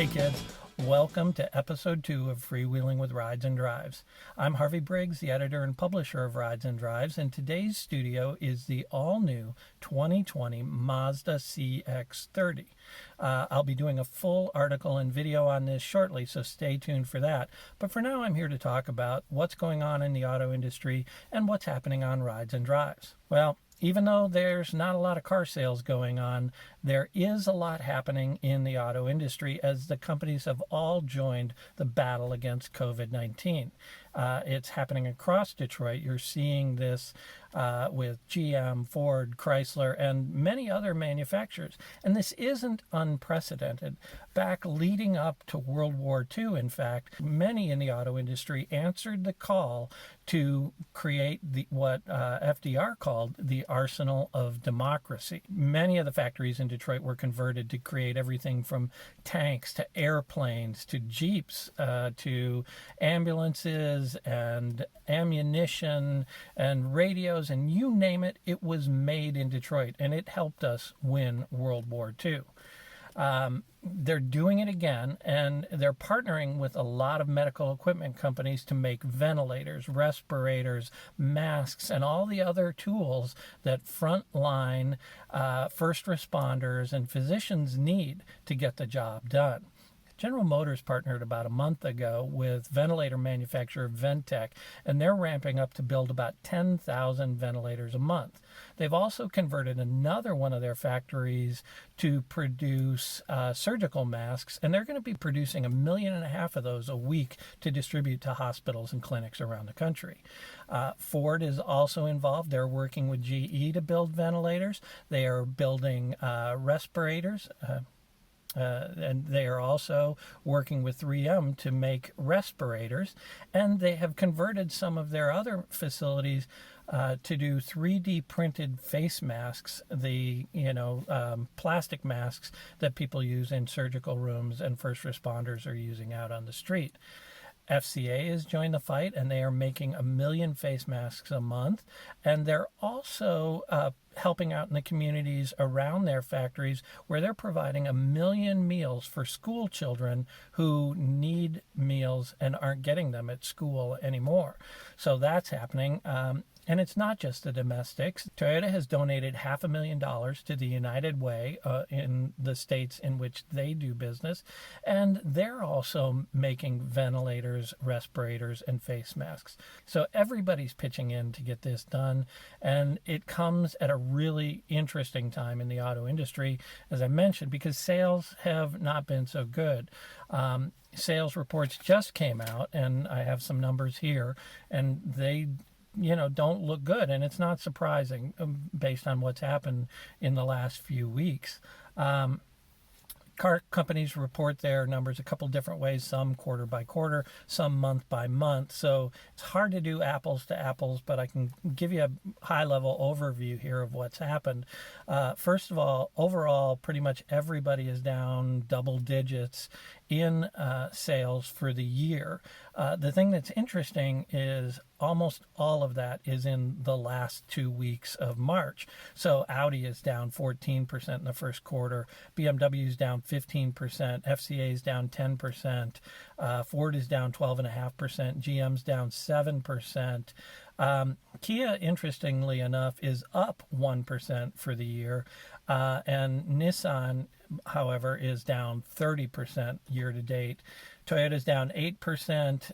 Hey kids, welcome to episode 2 of Freewheeling with Rides and Drives. I'm Harvey Briggs, the editor and publisher of Rides and Drives, and today's studio is the all-new 2020 Mazda CX-30. I'll be doing a full article and video on this shortly, so stay tuned for that. But for now, I'm here to talk about what's going on in the auto industry and what's happening on Rides and Drives. Well, even though there's not a lot of car sales going on, there is a lot happening in the auto industry as the companies have all joined the battle against COVID-19. It's happening across Detroit. You're seeing this with GM, Ford, Chrysler, and many other manufacturers. And this isn't unprecedented. Back leading up to World War II, in fact, many in the auto industry answered the call to create what FDR called the arsenal of democracy. Many of the factories in Detroit were converted to create everything from tanks to airplanes to Jeeps to ambulances and ammunition and radios, and you name it, it was made in Detroit, and it helped us win World War II. They're doing it again, and they're partnering with a lot of medical equipment companies to make ventilators, respirators, masks, and all the other tools that frontline first responders and physicians need to get the job done. General Motors partnered about a month ago with ventilator manufacturer Ventec, and they're ramping up to build about 10,000 ventilators a month. They've also converted another one of their factories to produce surgical masks, and they're going to be producing 1.5 million of those a week to distribute to hospitals and clinics around the country. Ford is also involved. They're working with GE to build ventilators. They are building respirators. And they are also working with 3M to make respirators, and they have converted some of their other facilities to do 3D printed face masks, the plastic masks that people use in surgical rooms and first responders are using out on the street. FCA has joined the fight, and they are making 1 million face masks a month, and they're also helping out in the communities around their factories where they're providing 1 million meals for school children who need meals and aren't getting them at school anymore. So that's happening. And it's not just the domestics. Toyota has donated $500,000 to the United Way in the states in which they do business. And they're also making ventilators, respirators, and face masks. So everybody's pitching in to get this done. And it comes at a really interesting time in the auto industry, as I mentioned, because sales have not been so good. Sales reports just came out, and I have some numbers here, and they don't look good, and it's not surprising based on what's happened in the last few weeks. Car companies report their numbers a couple different ways, some quarter by quarter, some month by month. So it's hard to do apples to apples, but I can give you a high-level overview here of what's happened. First of all, overall, pretty much everybody is down double digits in sales for the year. The thing that's interesting is almost all of that is in the last 2 weeks of March. So Audi is down 14% in the first quarter, BMW is down 15%, FCA is down 10%, Ford is down 12.5%, GM's down 7%. Kia, interestingly enough, is up 1% for the year, and Nissan, however, is down 30% year to date. Toyota's down 8%,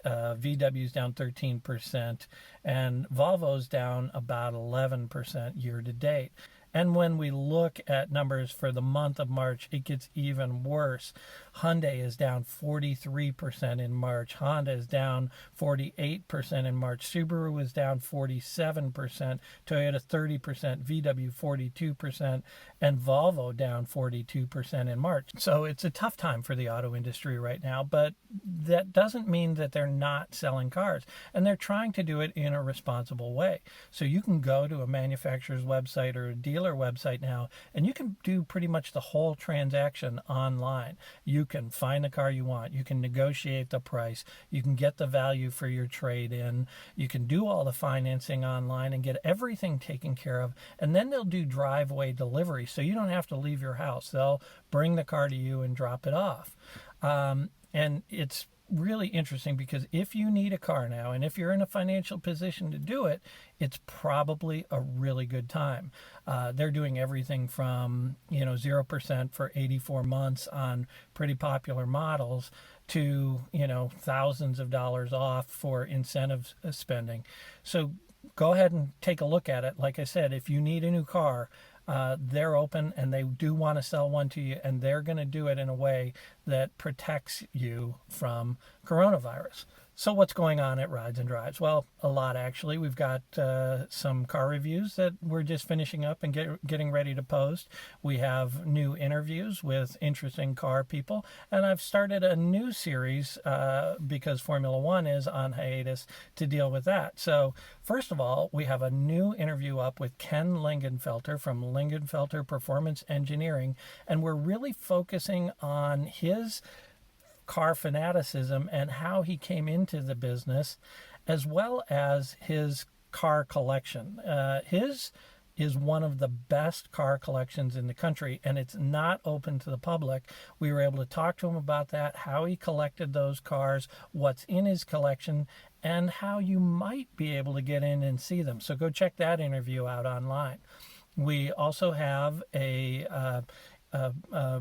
VW's down 13%, and Volvo's down about 11% year to date. And when we look at numbers for the month of March, it gets even worse. Hyundai is down 43% in March. Honda is down 48% in March. Subaru is down 47%. Toyota 30%. VW 42%. And Volvo down 42% in March. So it's a tough time for the auto industry right now, but that doesn't mean that they're not selling cars. And they're trying to do it in a responsible way. So you can go to a manufacturer's website or a dealer website now, and you can do pretty much the whole transaction online. You can find the car you want. You can negotiate the price. You can get the value for your trade-in. You can do all the financing online and get everything taken care of. And then they'll do driveway delivery, so you don't have to leave your house. They'll bring the car to you and drop it off. And it's really interesting because if you need a car now and if you're in a financial position to do it, it's probably a really good time. They're doing everything from 0% for 84 months on pretty popular models to thousands of dollars off for incentive spending. So go ahead and take a look at it. Like I said, if you need a new car, they're open and they do want to sell one to you, and they're going to do it in a way that protects you from coronavirus. So what's going on at Rides and Drives? Well, a lot actually. We've got some car reviews that we're just finishing up and getting ready to post. We have new interviews with interesting car people, and I've started a new series because Formula One is on hiatus to deal with that. So first of all, we have a new interview up with Ken Lingenfelter from Lingenfelter Performance Engineering, and we're really focusing on his car fanaticism and how he came into the business, as well as his car collection. His is one of the best car collections in the country, and it's not open to the public. We were able to talk to him about that, how he collected those cars, what's in his collection, and how you might be able to get in and see them. So go check that interview out online. We also have a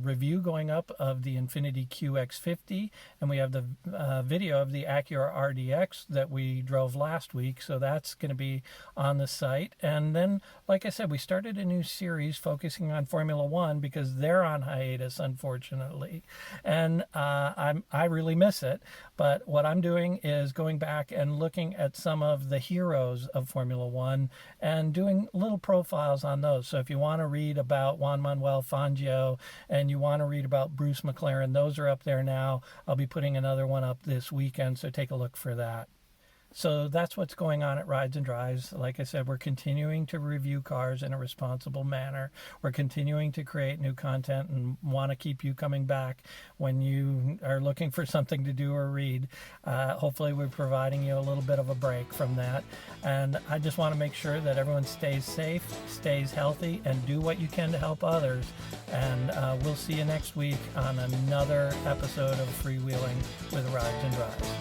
review going up of the Infiniti QX50, and we have the video of the Acura RDX that we drove last week, so that's going to be on the site. And then, like I said, we started a new series focusing on Formula One because they're on hiatus, unfortunately, and I really miss it. But what I'm doing is going back and looking at some of the heroes of Formula One and doing little profiles on those. So if you want to read about Juan Manuel Fangio and you want to read about Bruce McLaren, those are up there now. I'll be putting another one up this weekend, so take a look for that. So that's what's going on at Rides and Drives. Like I said, we're continuing to review cars in a responsible manner. We're continuing to create new content and want to keep you coming back when you are looking for something to do or read. Hopefully we're providing you a little bit of a break from that. And I just want to make sure that everyone stays safe, stays healthy, and do what you can to help others. And we'll see you next week on another episode of Freewheeling with Rides and Drives.